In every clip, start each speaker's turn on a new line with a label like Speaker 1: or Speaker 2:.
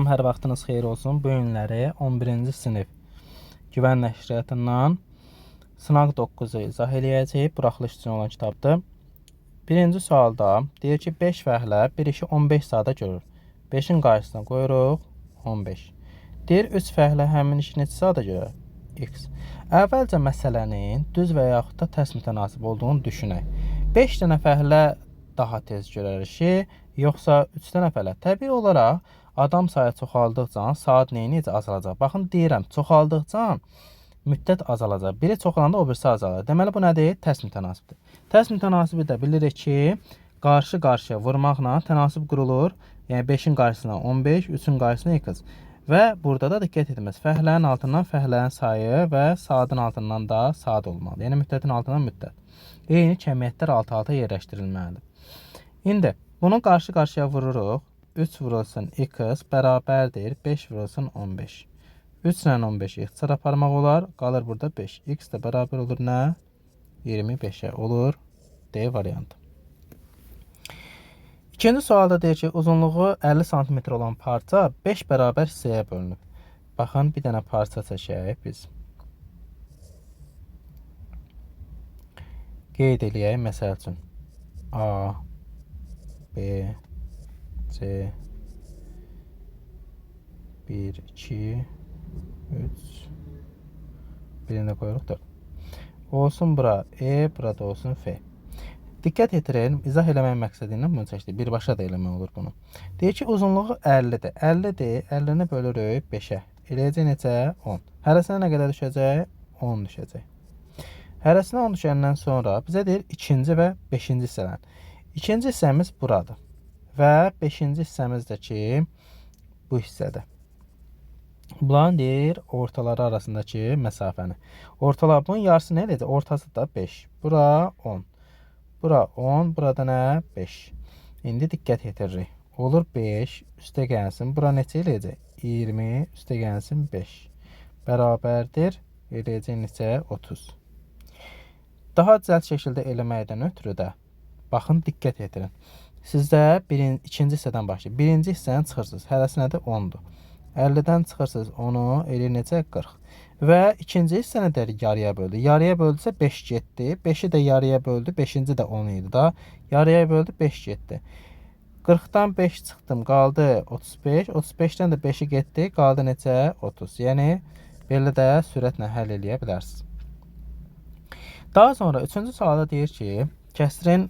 Speaker 1: Hər vaxtınız xeyir olsun. Bu günləri 11-ci sinif güvən nəşriyyatından sınaq 9-u izah eləyəcəyik. Buraxılış üçün olan kitabdır. Birinci sualda deyir ki, 5 fəhlə bir işi 15 saata görür. 5-in qarşısına qoyuruq 15. Deyir, 3 fəhlə həmin işi neçə saata görür? X. Əvvəlcə məsələnin düz və yaxud da tərs mütənasib olduğunu düşünək. 5 dənə fəhlə daha tez görər işi, yoxsa 3 dənə fəhlə? Təbii olaraq adam sayı çoxaldıqca saat necə azalacaq? Baxın, deyirəm, çoxaldıqca müddət azalacaq. Biri çoxalanda o birisi azalır. Deməli, bu nədir? Tərs mütənasibdir. Tərs mütənasibi də bilirik ki, qarşı-qarşıya vurmaqla tənasib qurulur. Yəni 5-in qarşısına 15, 3-ün qarşısına x. Və burada da diqqət ediniz. Fəhlənin altından fəhlənin sayı və saatın altından da saat olmalı. Yəni müddətin altından müddət. Eyni kəmiyyətlər alt-alta yerləşdirilməlidir. İndi bunu qarşı-qarşıya vururuq. 3 vurulsun x bərabərdir 5 vurulsun 15. 3 ilə 15-i ixtisar aparmaq olar. Qalır burada 5. X də bərabər olur nə? 25-ə olur. D variantı. İkinci sualda deyir ki, uzunluğu 50 cm olan parça 5 bərabər hissəyə bölünüb. Baxın, bir dənə parça çəkək biz. Qeyd eləyək, məsəl üçün. A, B, C, 1, 2, 3, birini qoyuruq 4. Olsun bura E, burada olsun F. Diqqət yetirin, izah eləmək məqsədindən bunu çəkdik. Birbaşa da eləmək olur bunu. Deyir ki, uzunluğu 50-dir. 50-dir, 50-ni bölürük 5-ə. Eləyəcək necə? 10. Hərəsinə nə qədər düşəcək? 10 düşəcək. Hərəsinə 10 düşəndən sonra bizə deyir ikinci və 5-ci hissədən. İkinci hissəmiz buradır. Və 5-ci hissəmiz də ki, bu hissədir. Bunların deyir ortaları arasındakı məsafəni. Ortalar bunun yarısı nə eləyəcək? Ortası da 5. Bura 10. Bura 10. Burada nə? 5. İndi diqqət yetiririk. Olur 5. Üstə gəlsin. Bura neçə eləyəcək? 20. Üstə gəlsin 5. Bərabərdir. Eləyəcək neçə? 30. Daha cəld şəkildə eləməkdən ötürü də baxın, diqqət yetirin. Sizdə ikinci hissədən başlayın. Birinci hissəni çıxırsınız. Hərəsi nədir? 10-dur. 50-dən çıxırsınız 10-u, eləyir necə? 40. Və ikinci hissəni də yarıya böldü. Yarıya böldüsə 5 getdi. 5-i də yarıya böldü. 5-ci də 10 idi da. Yarıya böldü 5 getdi. 40-dan 5 çıxdım, qaldı 35. 35-dən də 5-i getdi, qaldı necə? 30. Yəni belə də sürətlə həll eləyə bilərsiniz. Daha sonra 3-cü sualda deyir ki, kəsrin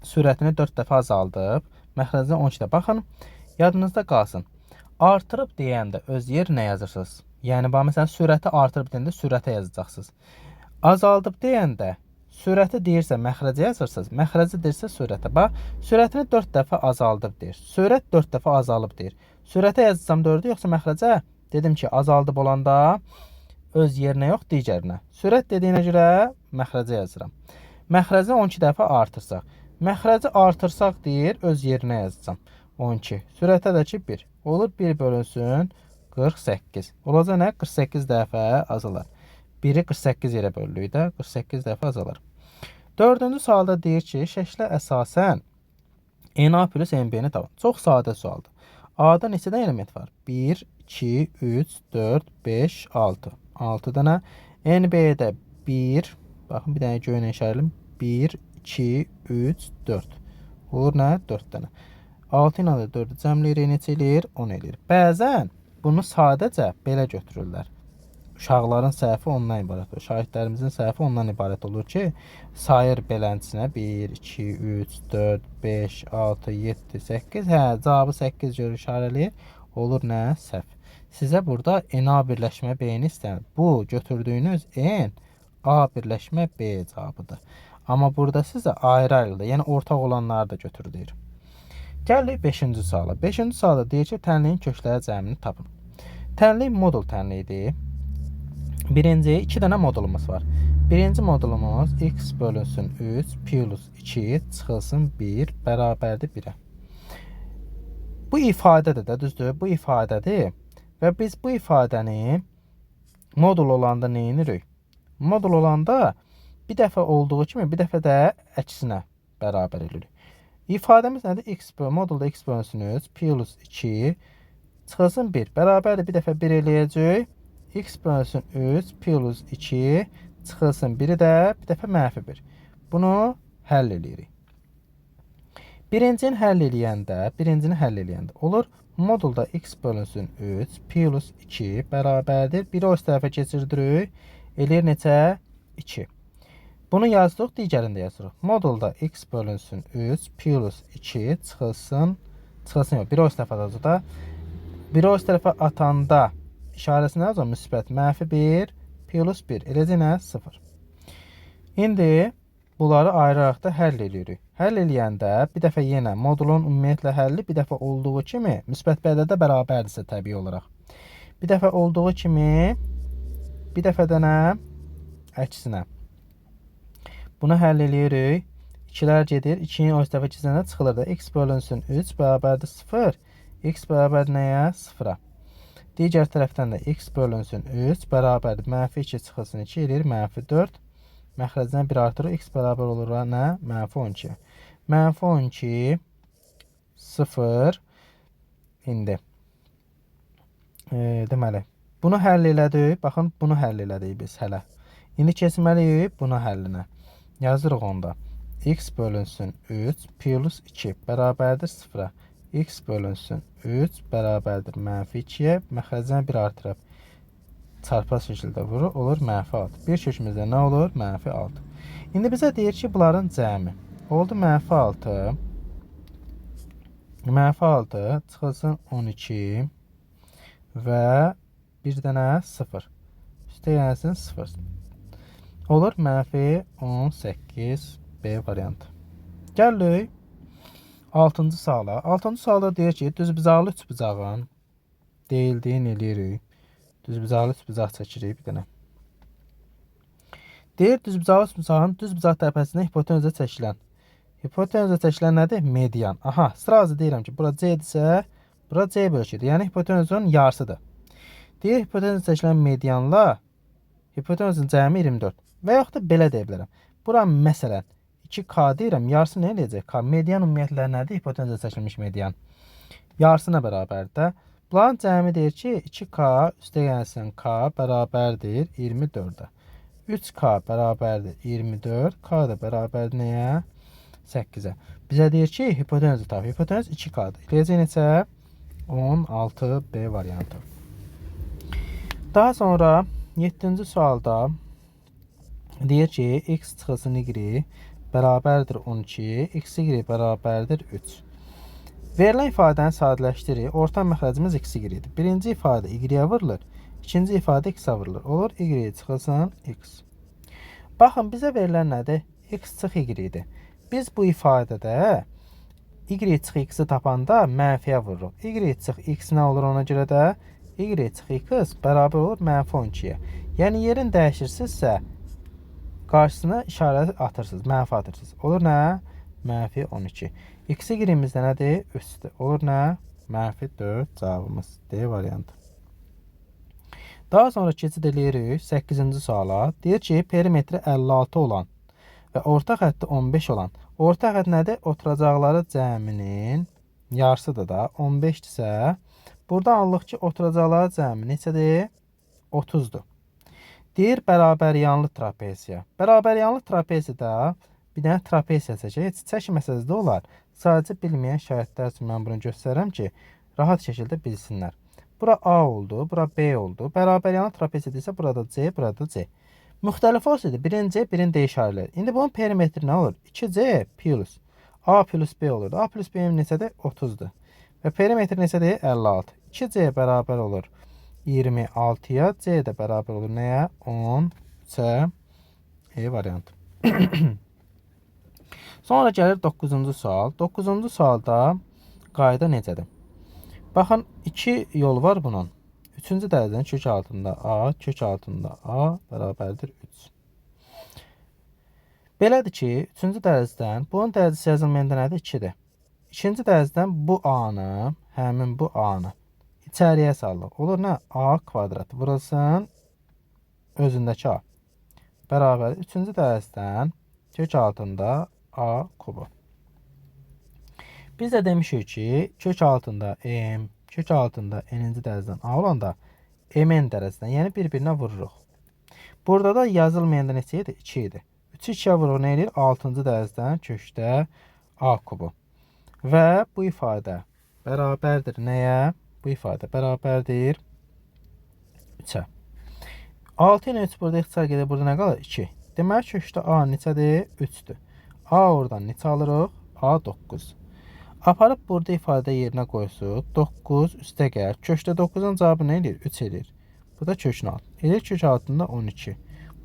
Speaker 1: sürətini 4 dəfə azaldıb, məxrəcini 12 dəfə. Baxın, yadınızda qalsın. Artırıb deyəndə öz yerinə yazırsınız. Yəni, məsələn, sürəti artırıb deyəndə sürətə yazacaqsınız. Azaldıb deyəndə sürəti deyirsə məxrəcə yazırsınız, məxrəci deyirsə sürətə. Bax, sürətini 4 dəfə azaldıb deyir. Sürət 4 dəfə azalıb deyir. Sürətə yazacağım 4-ü, yoxsa məxrəcə? Dedim ki, azaldıb olanda öz yerinə yox, digərinə. Sürət dediyinə görə məxrəcə yazıram. Məxrəci 12 dəfə artırsaq. Məxrəci artırsaq deyir, öz yerinə yazacağım. 12. Sürətə də ki 1. Olur 1 bölünsün 48. Olacaq nə? 48 dəfə azalar. 1-i 48 yerə bölürük də 48 dəfə azalar. 4-cü sualda deyir ki, şəklə əsasən NA plus NB-ni tapın. Çox sadə sualdır. A-da neçədən element var? 1, 2, 3, 4, 5, 6. 6 dənə. NB-də 1, baxın bir dənə göyünə işarəliyim. 1, 2, 3, 4. Olur nə? 4 dənə. 6 ilə də 4-ü cəmləyirik, neçə eləyir? 10 eləyir. Bəzən bunu sadəcə belə götürürlər. Uşaqların səhvi ondan ibarət olur. Şahidlərimizin səhvi ondan ibarət olur ki, sayır belənçisinə 1, 2, 3, 4, 5, 6, 7, 8. Hə, cavabı 8 görür, işarələyir. Olur nə? Səhv. Sizə burada NA birləşmə B-ni istənir. Bu götürdüyünüz N A birləşmə B cavabıdır. Amma burada sizə ayrı-ayrıdır. Yəni ortaq olanları da götürülür. Gəlirik 5-ci suala. 5-ci sualda deyir ki, tənliyin kökləri cəmini tapın. Tənlik modul tənliyidir. Birinci, 2 dənə modulumuz var. Birinci modulumuz x bölünsün 3 plus 2 çıxılsın 1 bərabərdir 1-ə. Bu ifadədir də, düzdür? Bu ifadədir. Və biz bu ifadəni modul olanda nə edirik? Modul olanda bir dəfə olduğu kimi bir dəfə də əksinə bərabər edirik. İfadəmiz nədir? Modulda x bölünsün 3 plus 2 çıxılsın 1. Bərabərdir, bir dəfə 1 eləyəcək. X bölünsün 3 plus 2 çıxılsın 1-i də bir dəfə mənfi 1. Bunu həll eləyirik. Birincini həll eləyəndə olur. Modulda x bölünsün 3 plus 2 bərabərdir. 1-i o tərəfə keçirdirik. Eləyir neçə? 2. Bunu yazdıq, digərində yazırıq. Modulda x bölünsün 3 plus 2 çıxılsın yox, 1-i o tərəfə atacaq da. 1-i o tərəfə atanda işarəsi nə olacaq? Müsbət mənfi 1 plus 1. Eləcə nə? 0. İndi bunları ayıraraq da həll edirik. Həll eləyəndə bir dəfə yenə modulun ümumiyyətlə həlli bir dəfə olduğu kimi müsbət bədədə bərabərdirsə təbii olaraq. Bir dəfə olduğu kimi bir dəfə də nə? Əksinə. Bunu həll eləyirik. 2-lər gedir. 2-ni o tərəfə keçəndə çıxılır da. X bölünsün 3 bərabərdir 0. X bərabərdir nəyə? 0-a. Digər tərəfdən də x bölünsün 3 bərabərdir. Mənfi 2 çıxılsın 2 eləyir. Mənfi 4. Məxrəcdən 1 artırır. X bərabər olur nə? Mənfi 12. Mənfi 12 0. İndi deməli bunu həll elədik. Baxın, bunu həll elədik biz hələ. İndi keçməliyik buna həllinə. Yazırıq onda. X bölünsün 3 plus 2 bərabərdir 0-a. X bölünsün 3 bərabərdir mənfi 2-yə. Məxrəcdən 1 artırıb çarpaz şəkildə vurur. Olur mənfi 6. Bir kökümüzdə nə olur? Mənfi 6. İndi bizə deyir ki, bunların cəmi. Oldu mənfi 6. Mənfi 6 çıxılsın 12 və bir dənə 0. Üstə gəlsin 0. Olur mənfi 18 B variantı. Gəlirik 6-cı suala. 6-cı sualda deyir ki, düzbucaqlı üçbucağın deyildiğini eləyirik. Düzbucaqlı üçbucaq çəkirik bir dənə. Deyir, düzbucaqlı üçbucağın düzbucaq tərəfəsində hipotenuzə çəkilən. Hipotenuzə çəkilən nədir? Median. Aha, sırazı deyirəm ki, bura C-dirsə, bura C bölgüdür. Yəni hipotenuzun yarısıdır. Deyir, hipotenuzə çəkilən medianla hipotenuzun cəmi 24. Və yaxud da belə deyə bilərəm. Bura məsələn 2K deyirəm, yarısı nə eləyəcək? K. Median ümumiyyətlə nədir? Hipotenuzə çəkilmiş median. Yarısına bərabərdir də. Bunların cəmi deyir ki, 2K üstə gəlsin K bərabərdir 24-ə. 3K bərabərdir 24. K da bərabərdir nəyə? 8-ə. Bizə deyir ki, hipotenuzu tap. Hipotenuz 2K'dır. Eləyəcək neçə? 16 B variantı. Daha sonra 7-ci sualda deyir ki, x çıxılsın y bərabərdir 12, x y bərabərdir 3. Verilən ifadəni sadələşdirir. Orta məxrəcimiz x y-dir. Birinci ifadə y-yə vurulur, ikinci ifadə x-ə vurulur. Olur, y çıxılsın x. Baxın, bizə verilən nədir? X çıx y-dir. Biz bu ifadədə y çıx x-i tapanda mənfiyə vururuq. Y çıx x nə olur ona görə də? Y çıx x bərabər olur mənfi 12-yə. Yəni yerin dəyişirsinizsə qarşısına işarə atırsınız, mənfi atırsınız. Olur nə? Mənfi 12. X-i y-imizdə nədir? 3-dür. Olur nə? Mənfi 4 cavabımız. D variantı. Daha sonra keçid eləyirik 8-ci suala. Deyir ki, perimetri 56 olan və orta xətti 15 olan. Orta xətt nədir? Oturacaqları cəminin yarısıdır da. 15-dirsə, burada anlıq ki, oturacaqları cəmi neçədir? 30-dur. Deyir, bərabər yanlı trapeziya. Bərabər yanlı trapeziyada bir dənə trapeziya çəkək. Heç çəkməsəz də olar. Sadəcə bilməyən şahidlər üçün mən bunu göstərirəm ki, rahat şəkildə bilsinlər. Bura A oldu, bura B oldu. Bərabər yanlı trapeziyada isə burada C, burada C. Müxtəlif olsaydı birinci birini D işarələr. İndi bunun perimetri nə olur? 2C plus A plus B olurdu. A plus B neçədir? 30-dur. Və perimetri neçədir? 56. 2C bərabər olur 26-ya. C də bərabər olur nəyə? 10. C. E variantı. Sonra gəlir 9-cu sual. 9-cu sualda qayda necədir? Baxın, 2 yol var bunun. 3-cü dərəcənin kök altında A, kök altında A bərabərdir 3. Belədir ki, 3-cü dərəcədən bunun dərəcəsi yazılmayanda nədir? 2-dir. 2-ci dərəcədən bu A-nı, həmin bu A-nı içəriyə salıq. Olur nə? A kvadrat vurulsun özündəki A. Bərabər 3-cü dərəcədən kök altında A kubu. Biz də demişik ki, kök altında M, kök altında n-ci dərəcədən a olanda mn dərəcədən, yəni bir-birinə vururuq. Burada da yazılmayanda neçə idi? 2 idi. 3-ü 2-yə vururuq, nə edir? 6-cı dərəcədən kökdə a kubu. Və bu ifadə bərabərdir nəyə? Bu ifadə bərabərdir 3-ə. 6 ilə 3 burada ixtisar gedir. Burada nə qalır? 2. Deməli, kökdə a neçədir? 3-dür. A oradan neçə alırıq? A 9. Aparıb burada ifadə yerinə qoysuq. 9 üstə gəl. Kökdə 9-un cavabı nə edir? 3 edir. Bu da kökün altı. Edir kök altında 12.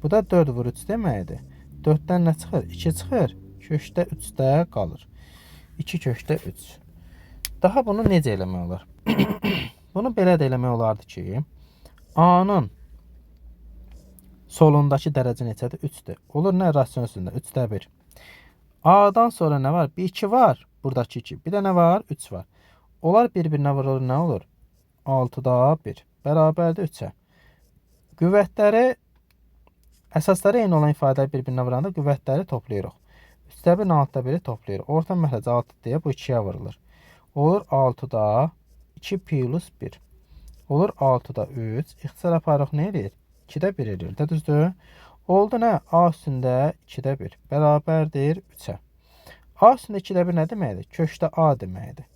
Speaker 1: Bu da 4 vur 3 deməkdir. 4-dən nə çıxır? 2 çıxır. Kökdə 3-də qalır. 2 kökdə 3. Daha bunu necə eləmək olar? Bunu belə də eləmək olardı ki, A-nın solundakı dərəcə neçədir? 3-dür. Olur nə? Rasion üstündə. 3-də 1. A-dan sonra nə var? Bir 2 var. Buradakı 2. Bir də nə var? 3 var. Onlar bir-birinə vurulur. Nə olur? 6-da 1. Bərabərdir 3-ə. Qüvvətləri, əsasları eyni olan ifadələri bir-birinə vuranda qüvvətləri toplayırıq. 3-də 1-in 6-da 1-i toplayırıq. Orta məxrəc 6 deyə bu 2-yə vurulur. Olur 6-da 2 plus 1. Olur 6-da 3. İxtisar aparıq nə edir? 2-də 1 edir. Də düzdür? Oldu nə? A üstündə 2-də 1. Bərabərdir 3-ə. A üstündə 2-də 1 nə deməkdir? Kökdə A deməkdir.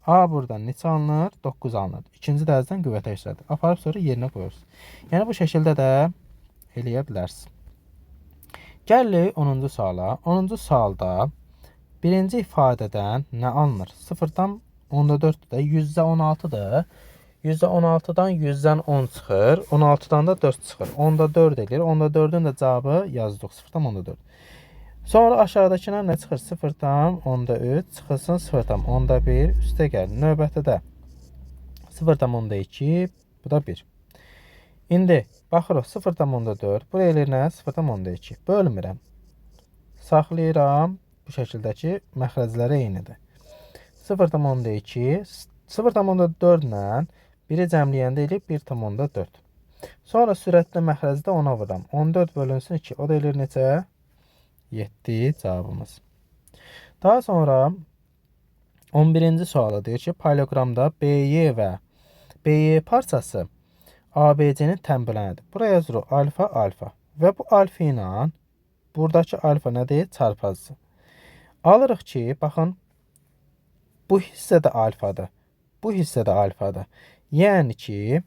Speaker 1: A buradan neçə alınır? 9 alınır. İkinci dərəcədən qüvvətə işlədir. Aparıb sonra yerinə qoyuruz. Yəni bu şəkildə də eləyə bilərsiniz. Gəlirik 10-cu suala. 10-cu sualda birinci ifadədən nə alınır? 0-dan 14-dür də 100-16-dır. 116-dan 100-dən 10 çıxır. 16-dan da 4 çıxır. 10-da 4 edir. 10-da 4-ün də cavabı yazdıq. 0-dan 10-da 4. Sonra aşağıdakına nə çıxır? 0-dan 10-da 3 çıxılsın 0-dan 10-da 1 üstə gəlir. Növbəti də 0-dan 10-da 2, bu da 1. İndi baxırıq 0-dan 10-da 4. Buraya eləyir nə? 0-dan 10-da 2. Bölmürəm. Saxlayıram. Bu şəkildəki məxrəcləri eynidir. 0-dan 10-da 2. 0-dan 10-da 4 ilə 1-i cəmləyəndə eləyib 1-dan 4. Sonra sürətlə məxrəcdə 10-a vuram. 14 bölünsün 2. O da eləyir neçə? 7 cavabımız. Daha sonra 11-ci sualı deyir ki, paralelogramda BY və BY parçası ABC-nin tənbələnidir. Buraya yazırıq alfa, alfa. Və bu alfa ilə buradakı alfa nədir? Çarpazısı. Alırıq ki, baxın, bu hissə də alfadır. Bu hissə də alfadır. Yəni ki,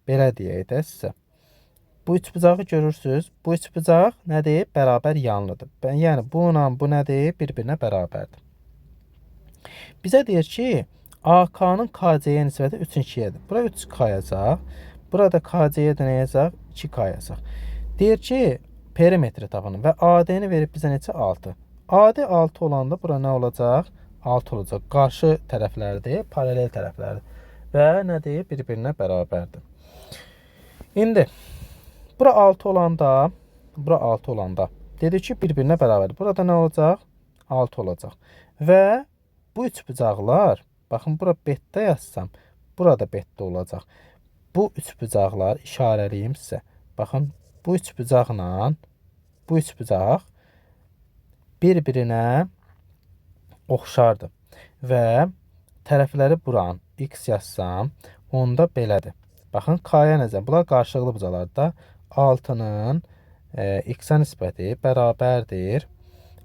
Speaker 1: belə deyək də sizə. Bu üçbucağı görürsünüz. Bu üçbucaq nədir? Bərabər yanlıdır. Yəni, bununla bu nədir? Bir-birinə bərabərdir. Bizə deyir ki, AK-nın KC-yə nisbəti 3-2-yədir. Bura 3K yazaq. Burada KC-yə də nə yazaq? 2K yazaq. Deyir ki, perimetri tapın və AD-ni verib bizə neçə? 6. AD 6 olanda bura nə olacaq? 6 olacaq. Qarşı tərəflərdir, paralel tərəflərdir. Və nədir? Bir-birinə bərabərdir. İndi, bura 6 olanda, dedik ki, bir-birinə bərabərdir. Burada nə olacaq? 6 olacaq. Və bu üçbucaqlar, baxın, bura betdə yazsam, burada betdə olacaq. Bu üçbucaqlar, işarəliyim sizə. Baxın, bu üçbucaqla, bu üçbucaq bir-birinə oxşardır. Və tərəfləri buranın x yazsam, onda belədir. Baxın, k-yə nəzər. Bunlar qarşılıqlı bucaqlarda 6-nın x-ə nisbəti bərabərdir.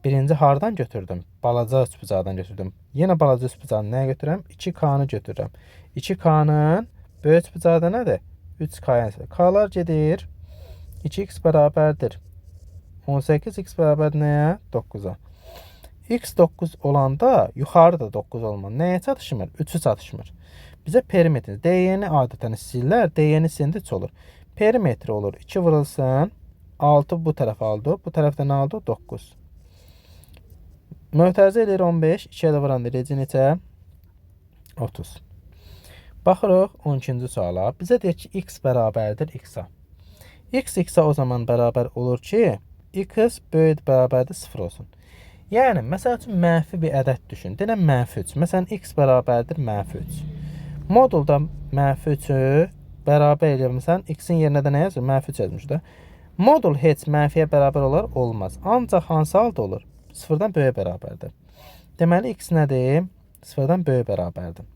Speaker 1: Birinci hardan götürdüm? Balaca üçbucaqdan götürdüm. Yenə balaca üçbucaqdan nəyə götürürəm? 2k-nı götürürəm. 2k-nın böyük üçbucaqda nədir? 3k-yə nisbəti. K-lar gedir. 2x bərabərdir 18, x bərabərdir nəyə? 9-a. X 9 olanda yuxarı da 9 olmalı. Nəyə çatışmır? 3'ü çatışmır. Bizə perimetr. DY-ni adətən istəyirlər. DY-ni istəyəndə 3 olur. Perimetri olur. 2 vurulsun. 6 bu tərəf aldı. Bu tərəfdə nə aldı? 9. Mötərizə eləyir 15. 2-yə də vuranda eləyəcək neçə? 30. Baxırıq 12-ci suala. Bizə deyir ki, x bərabərdir x-a. X x-a o zaman bərabər olur ki, x böyük bərabərdir 0 olsun. Yəni, məsəl üçün, mənfi bir ədəd düşün. Denən mənfi 3. Məsələn, x bərabərdir mənfi 3. Modulda mənfi 3-ü bərabər edirsən, x-in yerinə də nə yazır? Mənfi 3 yazmışdır. Modul heç mənfiyə bərabər olar? Olmaz. Ancaq hansı halda olur? 0-dan böyük bərabərdir. Deməli, x nədir? 0-dan böyük bərabərdir.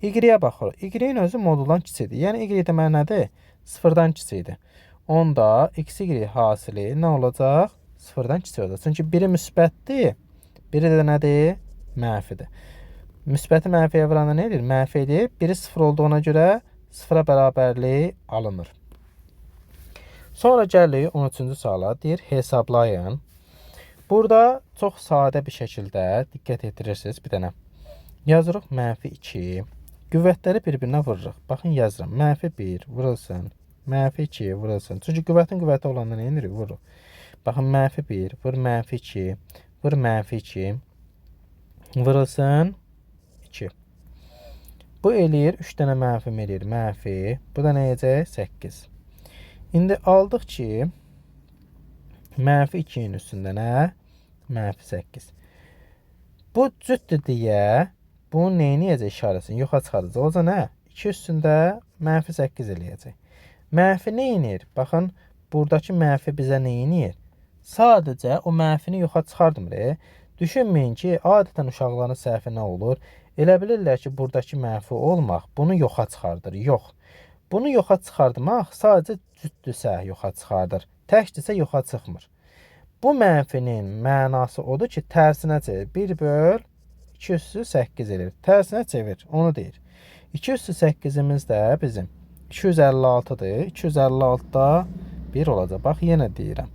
Speaker 1: Y-yə baxırıq. Y-in özü moduldan kiçikdir. Yəni y demək nədir? 0-dan kiçikdir. Onda x-y hasili nə olacaq? 0-dan kiçik olacaq. Çünki biri müsbətdir, biri də nədir? Mənfidir. Müsbəti mənfiyə vuranda nə edir? Mənfi edir. Biri 0 olduğuna görə 0-a bərabərlik alınır. Sonra gəlirik 13-cü suala. Deyir, hesablayın. Burada çox sadə bir şəkildə diqqət etdirirsiniz. Bir dənə yazırıq -2. Qüvvətləri bir-birinə vururuq. Baxın yazıram. -1 vurulsun. -2 vurulsun. Çünki qüvvətin qüvvəti olanda nə edirik? Vururuq. Baxın -1 vur -2 vur -2 vurulsun 2. Bu eləyir 3 dənə mənfi eləyir. Mənfi. Bu da nə edəcək? 8. İndi aldıq ki -2-nin üstündə nə? -8. Bu cütdür deyə bunun neyini yiyəcək işarəsini? Yoxa çıxaracaq. O zaman nə? 2 üstündə -8 eləyəcək. Mənfi neyinir? Baxın, buradakı mənfi bizə neyinir? Sadəcə o mənfini yoxa çıxardmır. Düşünməyin ki, adətən uşaqların səhvi nə olur? Elə bilirlər ki, buradakı mənfi olmaq bunu yoxa çıxardır. Yox. Bunu yoxa çıxardmaq sadəcə cütdürsə yoxa çıxardır. Təkdirsə yoxa çıxmır. Bu mənfinin mənası odur ki, tərsinə çevir. 1/2/8 edir. Tərsinə çevir. Onu deyir. 2/8-imiz də bizim 256-dır. 256-da 1 olacaq. Bax, yenə deyirəm.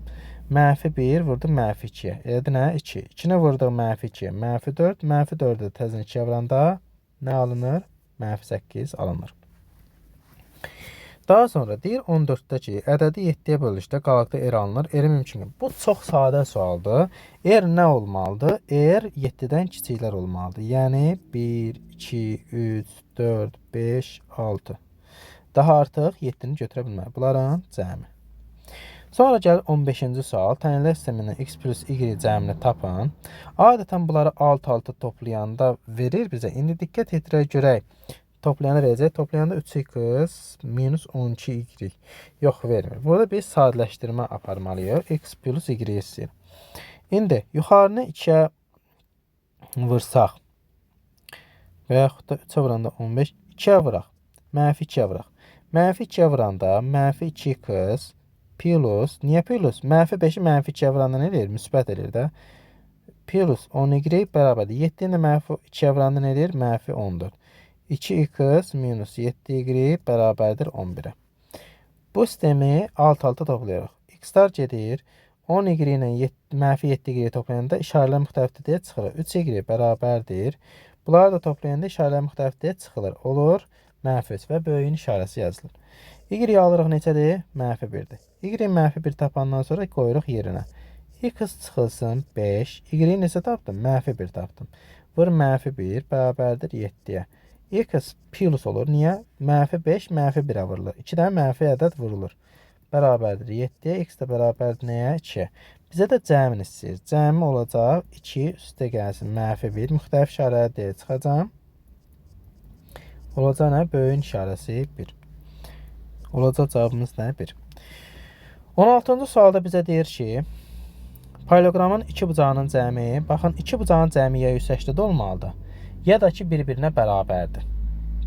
Speaker 1: -1 vurdu -2-yə. Elədi nə? 2. 2-nə vurdu -2-yə. -4. -4-ü təzən 2-yə vuranda nə alınır? -8 alınır. Daha sonra deyir 14-də ki, ədədi 7-yə bölüşdə qalıqda R alınır. R mümkün. Bu çox sadə sualdır. R nə olmalıdır? R 7-dən kiçiklər olmalıdır. Yəni 1, 2, 3, 4, 5, 6. Daha artıq 7-ni götürə bilmir. Bunların cəmi. Sonra gəlir 15-ci sual. Tənələr sistemindən x plus y cəmini tapın. Adətən bunları alt-alta toplayanda verir bizə. İndi diqqət edirək görək. Toplayanda verəcək. Toplayanda 3x minus 12y. Yox, vermir. Burada biz sadələşdirmə aparmalıyıq. X plus y istəyir. İndi yuxarını 2-yə vursaq və yaxud da 3-ə vuranda 15, 2-yə vuraq. -2-yə vuraq. -2-yə vuranda -2x plus, niyə plus? -5-i -2-yə vuranda nə edir? Müsbət edir də. Plus 10y bərabərdir. 7-ni -2-yə vuranda nə edir? -10-dur. 2x minus 7y bərabərdir 11-ə. Bu sistemi alt-alta toplayırıq. X-lar gedir. 10y ilə -7y toplayanda işarələr müxtəlifdir deyə çıxılır. 3y bərabərdir. Bunları da toplayanda işarələr müxtəlifdir deyə çıxılır. Olur -3 və böyüyün işarəsi yazılır. Y alırıq neçədir? -1-dir. Y -1 tapandan sonra qoyuruq yerinə. X çıxılsın 5. Y neçə tapdım? -1 tapdım. Vur -1 bərabərdir 7-yə. X plus olur. Niyə? -5 -1-ə vurulur. 2-dən mənfi ədəd vurulur. Bərabərdir 7-yə. X də bərabərdir nəyə? 2-yə. Bizə də cəmin istəyir. Cəmi olacaq 2 üstə gəlsin -1. Müxtəlif işarələr deyə çıxacam. Olacaq nə? Böyüyün işarəsi 1. Olacaq cavabımız nə? 1. 16-cı sualda bizə deyir ki, paralelogramın iki bucağının cəmi, baxın, iki bucağın cəmi ya 180 olmalıdır, ya da ki bir-birinə bərabərdir.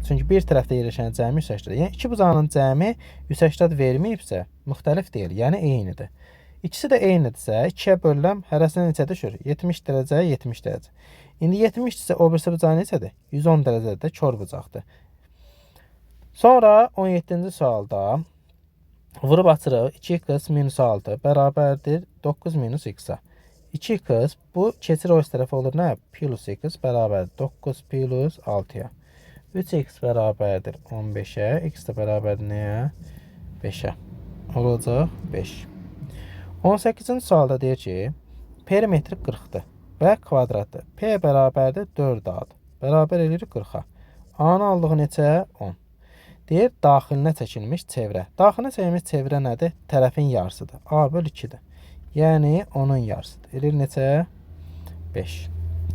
Speaker 1: Çünki bir tərəfdə yerləşən cəmi 180. Yəni iki bucağının cəmi 180 verməyibsə, müxtəlif deyil, yəni eynidir. İkisi də eynidirsə, 2-yə bölürəm, hərəsində neçə düşür? 70 dərəcə, 70 dərəcə. İndi 70 isə o birisi bucağı neçədir? 110 dərəcədə kör bucaqdır. Sonra 17-ci sualda vurub açırıq. 2x minus 6 bərabərdir 9 minus x-a. 2x bu keçir o tərəfə olur nə? Plus x bərabərdir 9 plus 6-ya. 3x bərabərdir 15-ə. X də bərabərdir nəyə? 5-ə. Olacaq 5. 18-ci sualda deyir ki, perimetri 40-dır və kvadratdır. P bərabərdir 4a-dır. Bərabər edir 40-a. A-nı aldıq neçə? 10. Deyir, daxilinə çəkilmiş çevrə. Daxilinə çəkilmiş çevrə nədir? Tərəfin yarısıdır. A böl 2-dir. Yəni, onun yarısıdır. Edir neçə? 5.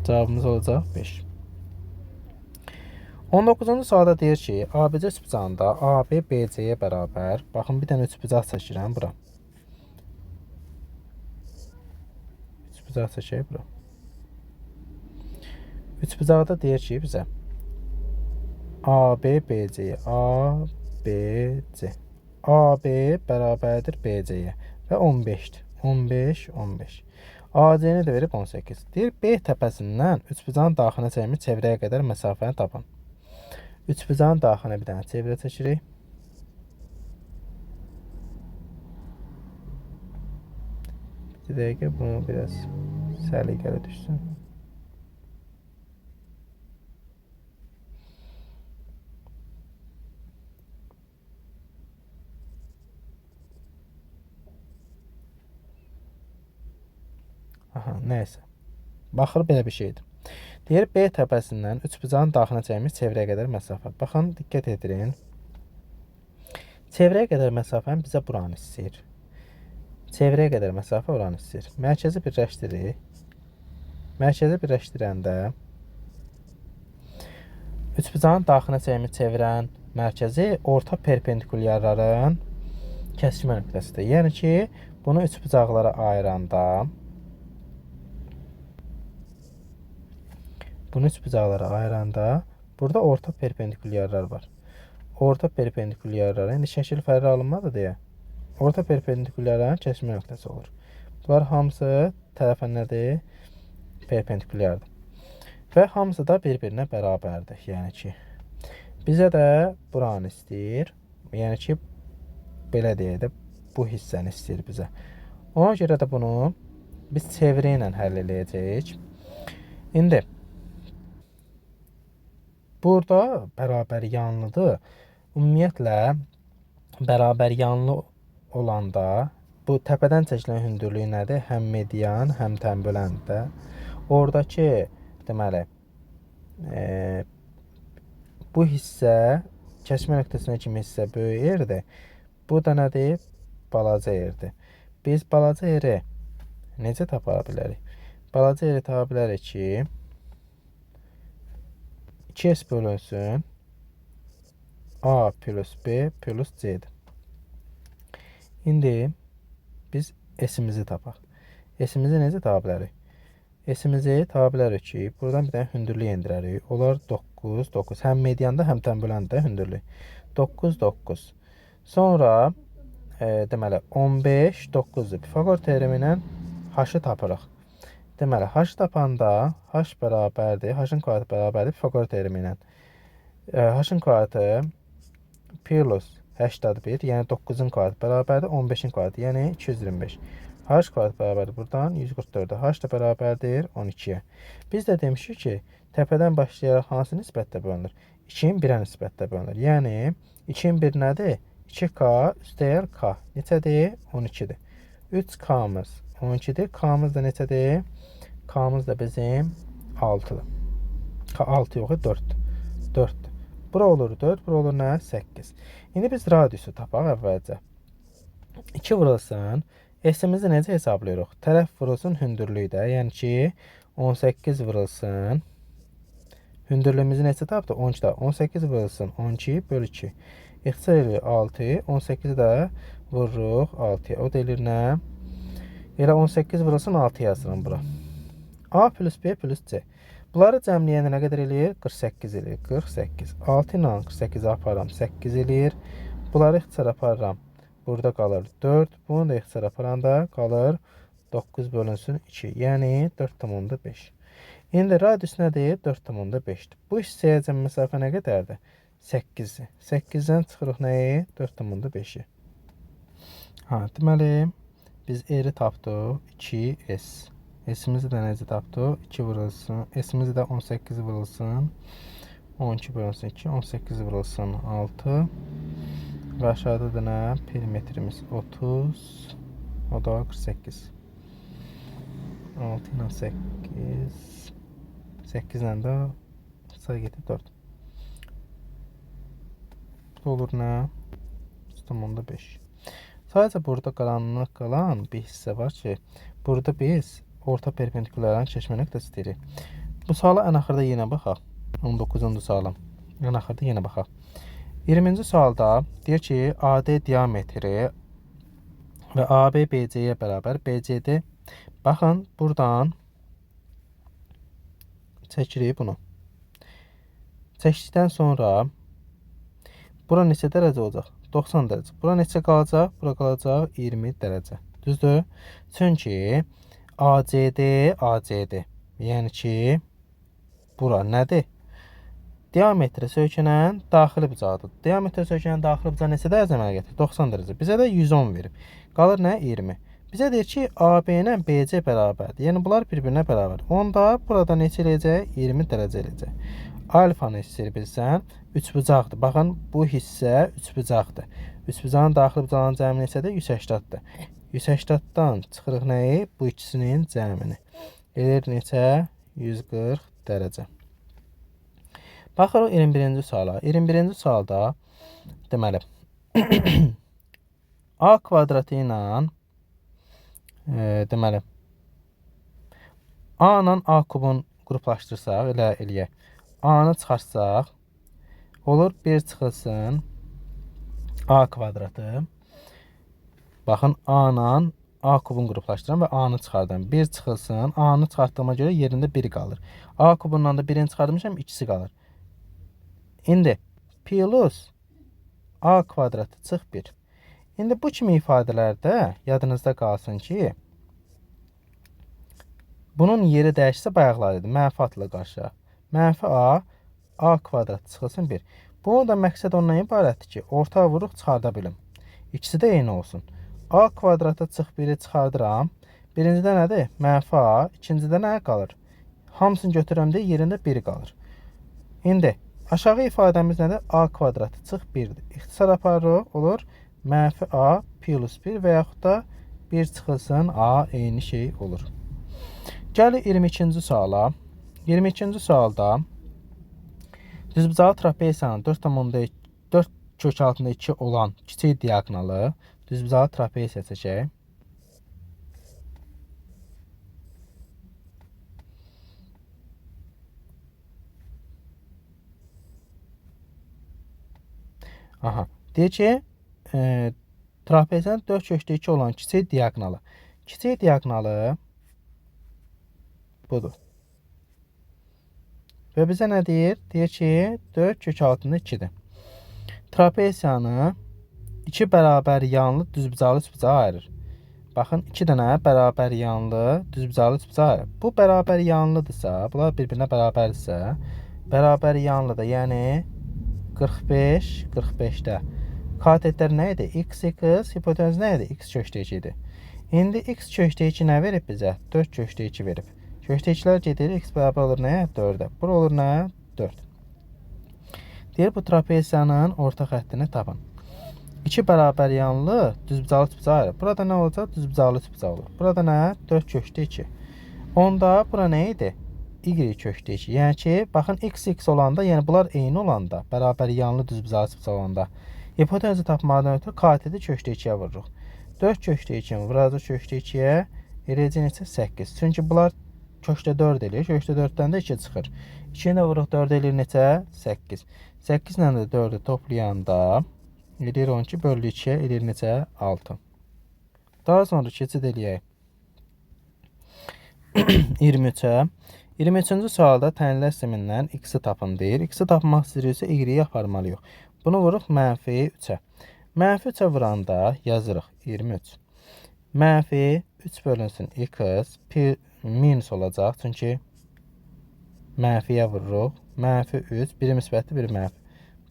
Speaker 1: Cavabımız olacaq 5. 19-cu sualda deyir ki, ABC üçbucağında AB BC-yə bərabər. Baxın, bir dənə üçbucaq çəkirəm bura. Üçbucaq çəkək bura. Üçbucaqda deyir ki, bizə AB BC-yə. ABC. AB bərabərdir BC-yə və 15-dir. 15, 15. AC-ni də verib 18. Deyir, B təpəsindən üçbucağın daxilına çəkilmiş çevrəyə qədər məsafəni tapın. Üçbucağın daxilına bir dənə çevrə çəkirik. Bir dəqiqə bunu biraz səliqəli düşsün. Aha, nəysə. Baxır, belə bir şeydir. Deyir, B təpəsindən üçbucağın daxilına çəkilmiş çevrəyə qədər məsafə. Baxın, diqqət edin. Çevrəyə qədər məsafəni bizə buranı istəyir. Çevrəyə qədər məsafə oranı istəyir. Mərkəzi birləşdiririk. Mərkəzi birləşdirəndə üçbucağın daxilına çəkilmiş çevrənin mərkəzi orta perpendikulyarların kəsişmə nöqtəsidir. Yəni ki, bunu üçbucaqlara ayıranda burada orta perpendikulyarlar var. Orta perpendikulyarlara, indi şəkil fərqi alınmadı deyə, orta perpendikulyarların kəsişmə nöqtəsi olur. Bunlar hamısı tərəfə nədir? Perpendikulyardır. Və hamısı da bir-birinə bərabərdir. Yəni ki, bizə də buranı istəyir. Yəni ki, belə deyək də, bu hissəni istəyir bizə. Ona görə də bunu biz çevrə ilə həll edəcəyik. İndi burada bərabər yanlıdır. Ümumiyyətlə, bərabər yanlı olanda bu təpədən çəkilən hündürlüyü nədir? Həm median, həm tənböləndir. Oradakı, deməli, bu hissə, kəsmə nöqtəsinə kimi hissə böyük yerdir. Bu da nədir? Balaca yerdir. Biz balaca yeri necə tapa bilərik? Balaca yeri tapa bilərik ki, 2S bölünsün A plus B plus C'dir. İndi biz S-imizi tapaq. S-imizi necə tapa bilərik? S-imizi tapa bilərik ki, buradan bir dənə hündürlük endirərik. Onlar 9, 9. Həm medianda, həm tənböləndə hündürlük. 9, 9. Sonra, deməli, 15, 9-dur. Pifagor teoremi ilə H-ı tapırıq. Deməli, H tapanda H bərabərdir, H-ın kvadratı bərabərdir Pifagor teoremi ilə. H-ın kvadratı plus 81, yəni 9-un kvadratı bərabərdir 15-in kvadratı, yəni 225. H kvadrat bərabərdir buradan 144-də. H da bərabərdir 12-yə. Biz də demişik ki, təpədən başlayaraq hansı nisbətdə bölünür? 2-in 1-ə nisbətdə bölünür. Yəni 2-in 1 nədir? 2K üstəyər K. Neçədir? 12-dir. 3K'mız 12-dir. K'mız da neçədir? K'mız da bizim 6-dır. 6 yox, 4-dür. 4-dür. Bura olur 4, bura olur nə? 8. İndi biz radiusu tapaq əvvəlcə. 2 vurulsun. S-imizi necə hesablayırıq? Tərəf vurulsun hündürlükdə. Yəni ki, 18 vurulsun. Hündürlüyümüzü necə tapdı? 12-də. 18 vurulsun 12 bölü 2. İxtisar edir 6. 18-i də vururuq 6-ya. O da edir nə? Elə 18 vurulsun 6 yazırım bura. A plus B plus C. Bunları cəmləyəndə nə qədər eləyir? 48 eləyir. 48. 6 ilə 48 aparıram. 8 eləyir. Bunları ixtisar aparıram. Burada qalır 4. Bunu da ixtisar aparanda qalır 9 bölünsün 2. Yəni 4,5. İndi radius nədir? 4,5'dir. Bu hissəyə cəm məsafə nə qədərdir? 8'dir. 8-dən çıxırıq nəyi? 4,5'i. Deməli, biz R-i tapdıq. 2S. S-imizi də necə tapdıq? 2 vurulsun. S-imizi də 18 vurulsun. 12 bölünsün 2. 18 vurulsun 6. Və aşağıda da nə? Perimetrimiz 30. O da 48. 6 ilə 8. 8 ilə də sayı getir 4. Bu olur nə? 5. Sadəcə burada qaranlıq qalan bir hissə var ki, burada biz orta perpendikulyarların keçmə nöqtəsi deyirik. Bu suala ən axırda yenə baxaq. 19-cu sualım. Ən axırda yenə baxaq. 20-ci sualda deyir ki, AD diametri və AB BC-yə bərabər. BC'dir. Baxın, buradan çəkirik bunu. Çəkdikdən sonra bura neçə dərəcə olacaq? 90 dərəcə. Bura neçə qalacaq? Bura qalacaq 20 dərəcə. Düzdür? Çünki ACD. Yəni ki, bura nədir? Diametrə söykənən daxili bucaqdır. Diametrə söykənən daxili bucaq neçə dərəcə əmələ gətirir? 90 dərəcə. Bizə də 110 verib. Qalır nə? 20. Bizə deyir ki, AB ilə BC bərabərdir. Yəni bunlar bir-birinə bərabər. Onda burada neçə eləyəcək? 20 dərəcə eləyəcək. Alfanı istəyir bilsən, üçbucaqdır. Baxın, bu hissə üçbucaqdır. Üçbucağın daxili bucağının cəmi neçədir? 180-dir. 180-dan çıxırıq nəyi? Bu ikisinin cəmini. Eləyir neçə? 140 dərəcə. Baxırıq 21-ci suala. 21-ci sualda deməli A kvadratı ilə deməli A ilə A kubun qruplaşdırsaq, elə eləyək. A-nı çıxarsaq, olur 1 çıxılsın A kvadratı. Baxın, A ilə A kubun qruplaşdıram və A-nı çıxardım. 1 çıxılsın, A-nı çıxartdığıma görə yerində 1 qalır. A kubundan da 1-ini çıxarmışam, 2-si qalır. İndi plus A kvadratı çıx 1. İndi bu kimi ifadələrdə yadınızda qalsın ki, bunun yeri dəyişsə bayaqlar idi. Mənfi atla qarşı. Mənfi A kvadrat çıxılsın 1. Bunun da məqsəd ondan ibarətdir ki, orta vuruq çıxarda bilim. İkisi də eyni olsun. A kvadratı çıx 1-i çıxardıram. Birincidə nədir? Mənfi A. İkincidə nə qalır? Hamısını götürürəm deyə yerində 1 qalır. İndi aşağı ifadəmiz nədir? A kvadratı çıx 1-dir. İxtisar aparırıq. Olur mənfi A plus 1 və yaxud da 1 çıxılsın A eyni şey olur. Gəlir 22-ci suala. 22-ci sualda düzbucağı trapesiyanın 4 kök altında 2 olan kiçik diaqonalı düzbucağı trapesiya çəkək. Aha. Deyir ki, trapesiyanın 4 kökdə 2 olan kiçik diaqonalı. Kiçik diaqonalı budur. Və bizə nə deyir? Deyir ki, 4 kök altında 2-dir. Trapesiyanı 2 bərabər yanlı düzbucaqlı üçbucağa ayırır. Baxın, 2 dənə bərabər yanlı düzbucaqlı üçbucağa ayırır. Bu bərabər yanlıdırsa, bunlar bir-birinə bərabərdirsə, bərabər yanlıdır. Yəni 45, 45-də. Katetlər nə idi? X, hipotenüs nə idi? X kökdə 2 idi. İndi X kökdə 2 nə verib bizə? 4 kökdə 2 verib. Kökdə 2-lər gedir, X bərabər olur nəyə? 4-ə. Bura olur nə? 4. Deyir, bu trapesiyanın orta xəttini tapın. 2 bərabər yanlı düzbucaqlı üçbucağa ayırır. Burada nə olacaq? Düzbucaqlı üçbucaq olur. Burada nə? 4 kökdə 2. Onda bura nə idi? Y kökdə 2. Yəni ki, baxın, x olanda, yəni bunlar eyni olanda, bərabər yanlı düzbucaqlı üçbucaq olanda, hipotenüsü tapmadan ötürü kateti kökdə 2-yə vururuq. 4 kökdə 2-ni vuracaq kökdə 2-yə, eləyəcək neçə? 8. Çünki bunlar kökdə 4 eləyir. Kökdə 4-dən də 2 çıxır. 2-ni də vuruq 4 eləyir neçə? 8. 8 ilə də 4-ü toplayanda eləyir 12 bölü 2-yə eləyir neçə? 6. Daha sonra keçid eləyək 23-ə. 23-cü sualda tənlər sistemindən x-i tapın deyir. X-i tapmaq istəyirsə y-yi aparmalıyıq. Bunu vuruq mənfi 3-ə. Mənfi 3-ə vuranda yazırıq 23. Mənfi 3 bölünsün x minus olacaq. Çünki mənfiyə vururuq. Mənfi 3, biri müsbətdir, biri mənfi.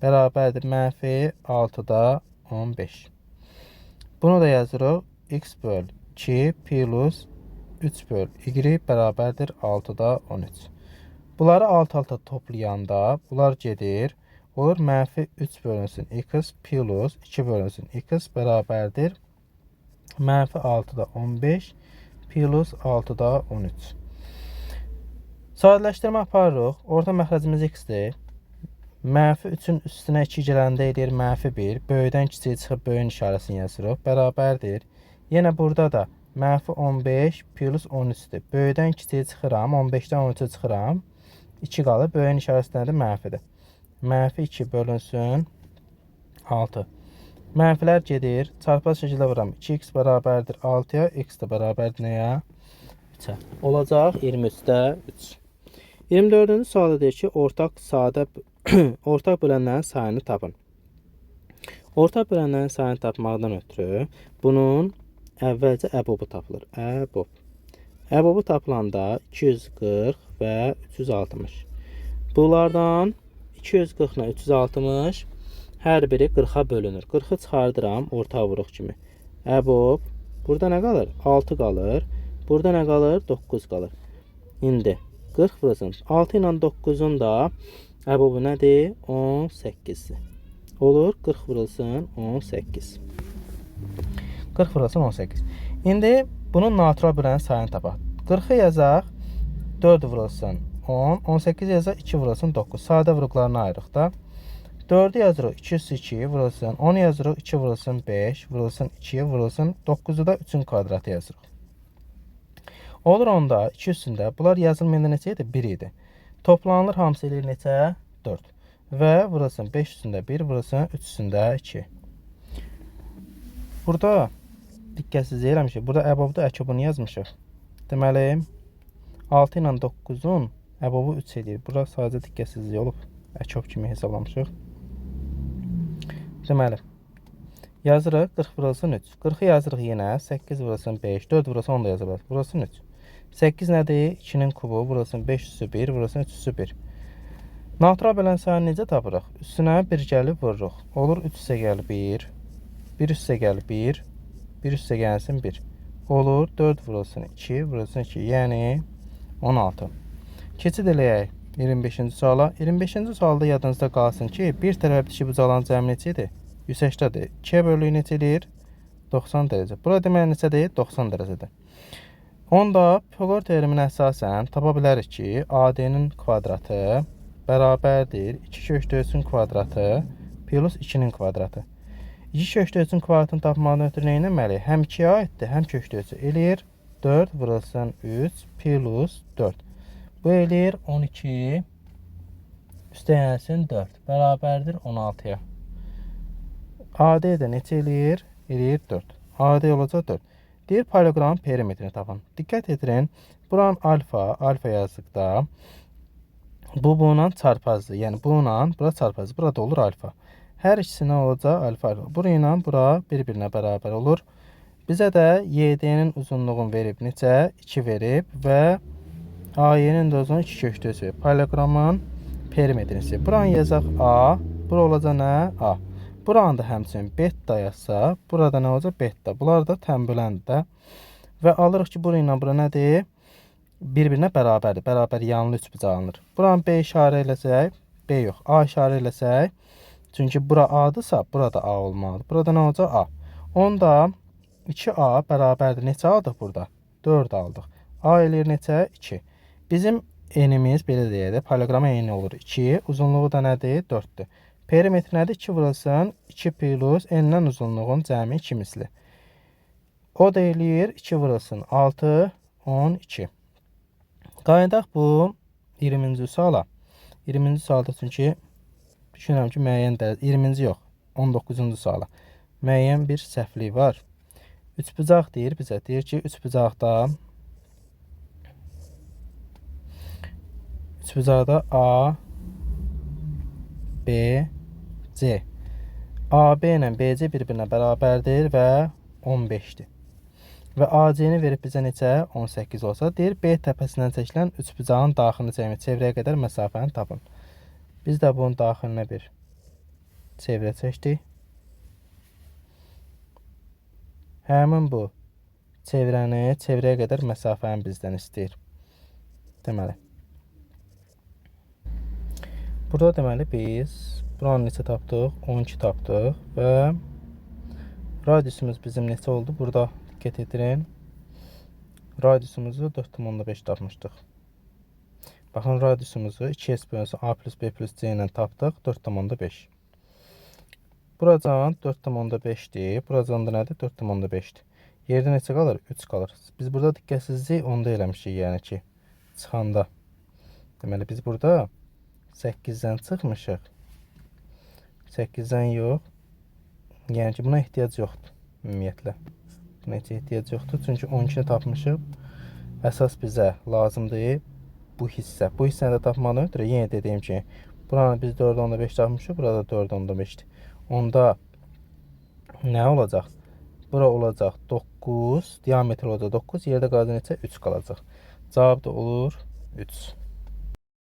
Speaker 1: Bərabərdir mənfi 6-da 15. Bunu da yazırıq. X böl 2 plus 3 böl y bərabərdir 6-da 13. Bunları alt-alta toplayanda bunlar gedir. Olur mənfi 3 bölünsün x plus 2 bölünsün x bərabərdir mənfi 6-da 15 plus 6-da 13. Sadələşdirmə aparırıq. Orta məxrəcimiz x-dir. Mənfi 3-ün üstünə 2 gələndə edir mənfi 1. Böyüdən kiçiyə çıxıb böyün işarəsini yazırıq. Bərabərdir. Yenə burada da mənfi 15 plus 13-dür. Böyüdən kiçiyə çıxıram. 15-dən 13-ə çıxıram. 2 qalır. Böyün işarəsi nədir? Mənfidir. Mənfi 2 bölünsün 6. Mənfilər gedir. Çarpaz şəkildə vuram. 2x bərabərdir 6-ya. X də bərabərdir nəyə? 3-ə. Olacaq 23-də 3. 24-cü sualda deyir ki, ortaq sadə ortaq bölənlərin sayını tapın. Ortaq bölənlərin sayını tapmaqdan ötürü bunun əvvəlcə əbobu tapılır. Əbob. Əbobu tapılanda 240 və 360. Bunlardan 240 ilə 360 hər biri 40-a bölünür. 40-ı çıxardıram orta vuruq kimi. Əbob. Burada nə qalır? 6 qalır. Burada nə qalır? 9 qalır. İndi 40 vurulsun. 6 ilə 9-un da əbobu nədir? 18-dir. Olur. 40 vurulsun 18. 40 vurulsun 18. İndi bunun natural bölənlərin sayını tapaq. 40-ı yazaq. 4 vurulsun 10. 18 yazaq. 2 vurulsun 9. Sadə vuruqlarını ayırıq da. 4'ü yazırıq 202 vurulsun 10 yazırıq 2 vurulsun 5 vurulsun 2 vurulsun 9'u da 3'ün kvadratı yazırıq. Olur onda 2 üstündə bunlar yazılmayında neçə idi? 1 idi. Toplanılır hamısı eləyir neçə? 4. Və vurulsun 5 üstündə 1 vurulsun 3 üstündə 2. Burada diqqətsizlik eləmişik. Burada əbobda əkobunu yazmışıq. Deməli 6 ilə 9'un əbobu 3 edir. Burada sadəcə diqqətsizlik olub. Əkob kimi hesablamışıq. Deməli, yazırıq 40 vurulsun 3. 40'ı yazırıq yenə 8 vurulsun 5. 4 vurulsun 10 da yazırıq. Vurulsun 3. 8 nədir? 2'nin kubu vurulsun 5 üssü 1 vurulsun 3 üssü 1. Natural bölən sayını necə tapırıq? Üstünə 1 gəlib vururuq. Olur 3 üstə gəl 1. 1 üstə gəl 1. 1 üstə gəlsin 1. Olur 4 vurulsun 2 vurulsun 2. Yəni 16. Keçid eləyək 25-ci suala. 25-ci sualda yadınızda qalsın ki, bir tərəfdəki bucağların cəmi neçədir? 180-dir. 2-yə bölüyü neçə eləyir? 90 dərəcə. Bura demək neçədir? 90 dərəcədir. Onda Pifaqor teoreminə əsasən tapa bilərik ki, AD-nin kvadratı bərabərdir 2 kök 4-ün kvadratı plus 2-nin kvadratı. 2 kök 4-ün kvadratını tapmaqdan ötürü nə etməliyik? Həm 2-yə aiddir, həm kök 4-ü eləyir 4 vurulsun 3 plus 4. Bu eləyir 12 üstəyənsin 4 bərabərdir 16-ya. AD də neçə eləyir? Eləyir 4. AD olacaq 4. Deyir paralelogramın perimetrini tapın. Diqqət edirin. Buranın alfa yazdıqda bu bununla çarpazdır. Yəni bununla bura çarpazdır. Burada olur alfa. Hər ikisi nə olacaq? Alfa. Bura ilə bura bir-birinə bərabər olur. Bizə də YD-nin uzunluğunu verib neçə? 2 verib və AY-nin də uzunluğu 2 kök 4 verib. Paralelogramın perimetrini. Buranı yazaq A. Bura olacaq nə? A. Buranı da həmçinin beta yazsa, burada nə olacaq? Beta. Bunlar da tənböləndir. Və alırıq ki, bura ilə bura nədir? Bir-birinə bərabərdir. Bərabər yanlı üçbucağı alınır. Buranı B işarə eləsək, B yox, A işarə eləsək, çünki bura A-dırsa, burada A olmalıdır. Burada nə olacaq? A. Onda 2A bərabərdir. Neçə aldıq burada? 4 aldıq. A eləyir neçə? 2. Bizim enimiz, belə deyək də, paralelograma eni olur 2. Uzunluğu da nədir? 4'dür. Perimetr nədir? 2 vurulsun 2 plus n-dən uzunluğun cəmi 2 misli. O da eləyir 2 vurulsun 6, 12. Qayıdaq bu 20-ci suala. 20-ci sualda çünki düşünürəm ki, müəyyən dərəcə 20-ci yox, 19-cu suala. Müəyyən bir səhvlik var. Üçbucaq deyir bizə. Deyir ki, üçbucaqda A, B, C. AB ilə BC bir-birinə bərabərdir və 15-dir. Və AC-ni verib bizə neçə? 18 olsa, deyir B təpəsindən çəkilən üçbucağın daxilini çevrəyə qədər məsafəni tapın. Biz də bunun daxilinə bir çevrə çəkdik. Həmin bu çevrəyə qədər məsafəni bizdən istəyir. Deməli. Burada deməli biz buranı neçə tapdıq? 12 tapdıq və radiusumuz bizim neçə oldu? Burada diqqət edirin. Radiusumuzu 4,5 tapmışdıq. Baxın, radiusumuzu 2s bölünsün A plus B plus C ilə tapdıq. 4,5. Buracan 4,5'dir. Buracan da nədir? 4,5'dir. Yerdə neçə qalır? 3 qalır. Biz burada diqqətsizlik onda eləmişik, yəni ki, çıxanda. Deməli, biz burada 8-dən çıxmışıq. 8-dən yox. Yəni ki, buna ehtiyac yoxdur ümumiyyətlə. Buna heç ehtiyac yoxdur. Çünki 12-ni tapmışıq. Əsas bizə lazımdır bu hissə. Bu hissəni də tapmadan ötürü yenə dediyim ki, Buranı biz 4.5 tapmışıq. Burada 4.5'dir. Onda nə olacaq? Bura olacaq 9. Diametr olacaq 9. Yerdə qaldı neçə? 3 qalacaq. Cavab da olur 3.